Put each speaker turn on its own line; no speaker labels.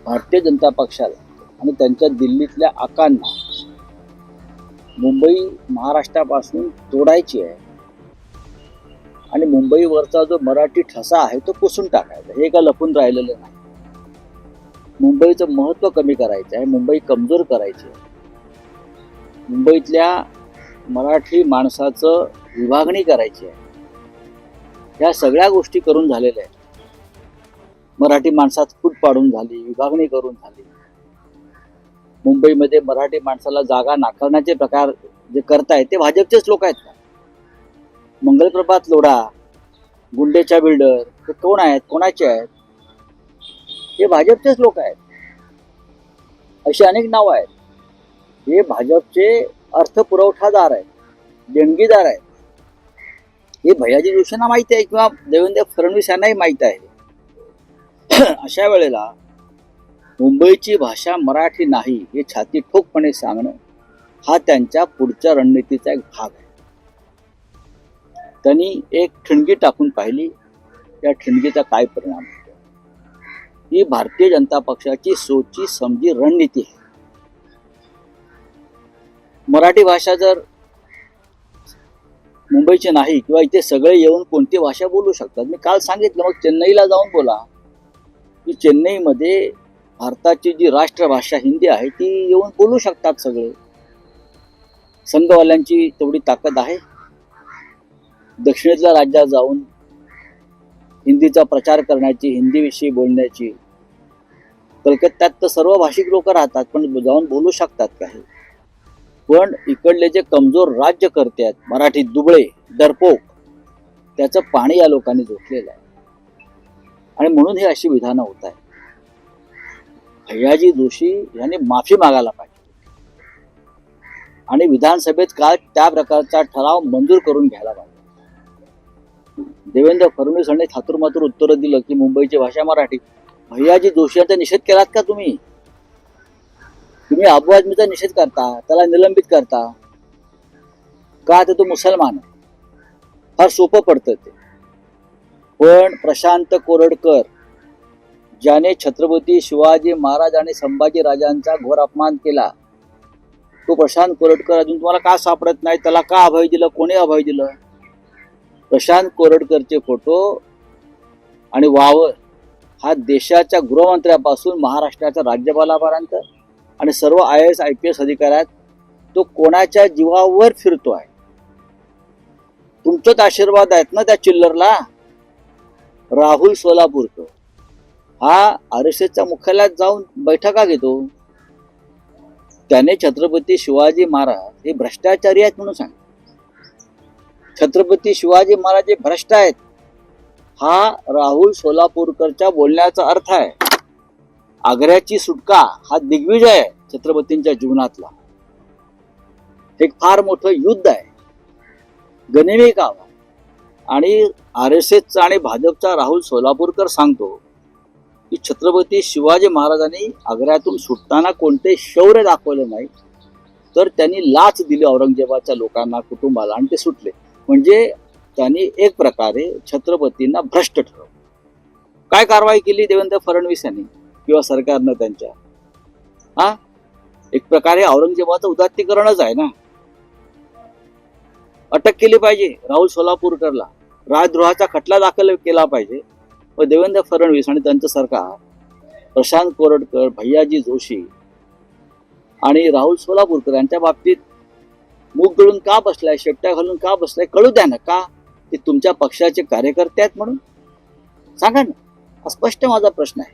भारतीय जनता पक्षाला आणि त्यांच्या दिल्लीतल्या आकांना मुंबई महाराष्ट्रापासून तोडायची आहे आणि मुंबईवरचा जो मराठी ठसा आहे तो पुसून टाकायचा. हे का लपून राहिलेलं नाही. मुंबईचं महत्त्व कमी करायचं आहे, मुंबई कमजोर करायची आहे. मुंबईतल्या मराठी माणसाचं विभागणी करायची आहे. ह्या सगळ्या गोष्टी करून झालेल्या आहेत. मराठी माणसात फूट पाडून झाली, विभागणी करून झाली. मुंबईमध्ये मराठी माणसाला जागा नाकारण्याचे प्रकार जे करतायत ते भाजपचेच लोक आहेत का? मंगलप्रभात लोढा, गुंडेच्या बिल्डर हे कोण आहेत, कोणाचे आहेत? हे भाजपचेच लोक आहेत. अशी अनेक नावं आहेत. हे भाजपचे अर्थपुरवठादार आहेत, देणगीदार आहेत. हे भैयाजी जोशींना माहिती आहे किंवा देवेंद्र फडणवीस यांनाही माहीत आहे. अशा वेळेला मुंबईची भाषा मराठी नाही हे छाती ठोकपणे सांगणं हा त्यांच्या पुढच्या रणनीतीचा एक भाग आहे. त्यांनी एक ठिणगी टाकून पाहिली, त्या ठिणगीचा काय परिणाम होतो. ही भारतीय जनता पक्षाची सोची समजी रणनीती आहे. मराठी भाषा जर मुंबईची नाही किंवा इथे सगळे येऊन कोणती भाषा बोलू शकतात. मी काल सांगितलं, मग चेन्नईला जाऊन बोला की चेन्नईमध्ये भारताची जी राष्ट्रभाषा हिंदी आहे ती येऊन बोलू शकतात सगळे. संघवाल्यांची तेवढी ताकद आहे. दक्षिणेतल्या राज्यात जाऊन हिंदीचा प्रचार करण्याची, हिंदीविषयी बोलण्याची. कलकत्त्यात तर सर्व भाषिक लोक राहतात पण जाऊन बोलू शकतात काही. पण इकडले जे कमजोर राज्यकर्ते आहेत, मराठी दुबळे, डरपोक, त्याचं पाणी या लोकांनी झोपलेलं आहे. आणि म्हणून ही अशी विधानं होत आहेत. भैयाजी जोशी यांनी माफी मागायला पाहिजे आणि विधानसभेत काल त्या प्रकारचा ठराव मंजूर करून घ्यायला पाहिजे. देवेंद्र फडणवीस यांनी थातूरमातूर उत्तरं दिलं की मुंबईची भाषा मराठी. भैयाजी जोशी यांचा निषेध केलात का तुम्ही? तुम्ही अबू आझमीचा निषेध करता, त्याला निलंबित करता का? ते तो मुसलमान आहे. फार सोपं पडतं ते. पण प्रशांत कोरडकर ज्याने छत्रपती शिवाजी महाराज आणि संभाजी राजांचा घोर अपमान केला, तो प्रशांत कोरडकर अजून तुम्हाला का सापडत नाही? त्याला का अभय दिलं? कोणी अभय दिलं? प्रशांत कोरडकरचे फोटो आणि वावर हा देशाच्या गृहमंत्र्यापासून महाराष्ट्राच्या राज्यपालापर्यंत आणि सर्व IAS IPS अधिकाऱ्यात तो कोणाच्या जीवावर फिरतो आहे? तुमचेच आशीर्वाद आहेत ना त्या चिल्लरला. राहुल सोलापूरकर हा RSSच्या मुख्यालयात जाऊन बैठका घेतो. त्याने छत्रपती शिवाजी महाराज हे भ्रष्टाचारी आहेत म्हणून सांग. छत्रपती शिवाजी महाराज हे भ्रष्ट आहेत हा राहुल सोलापूरकरच्या बोलण्याचा अर्थ आहे. आग्र्याची सुटका हा दिग्विजय आहे छत्रपतींच्या जीवनातला. एक फार मोठं युद्ध आहे, गनिमी काम. आणि RSSचा आणि भाजपचा राहुल सोलापूरकर सांगतो की छत्रपती शिवाजी महाराजांनी आग्र्यातून सुटताना कोणते शौर्य दाखवले नाही, तर त्यांनी लाच दिली औरंगजेबाच्या लोकांना, कुटुंबाला, आणि ते सुटले. म्हणजे त्यांनी एक प्रकारे छत्रपतींना भ्रष्ट ठरवलं. काय कारवाई केली देवेंद्र फडणवीस यांनी किंवा सरकारनं त्यांच्या? एक प्रकारे औरंगजेबाचं उदात्तीकरणच आहे ना. अटक केली पाहिजे राहुल सोलापूरकरला, राजद्रोहाचा खटला दाखल केला पाहिजे. व देवेंद्र फडणवीस आणि त्यांचं सरकार प्रशांत कोरडकर, भैयाजी जोशी आणि राहुल सोलापूरकर यांच्या बाबतीत मूग गळून का बसलाय, शेपट्या घालून का बसलाय? कळू द्या ना. का? ते तुमच्या पक्षाचे कार्यकर्ते आहेत म्हणून सांगा ना. हा स्पष्ट माझा प्रश्न आहे.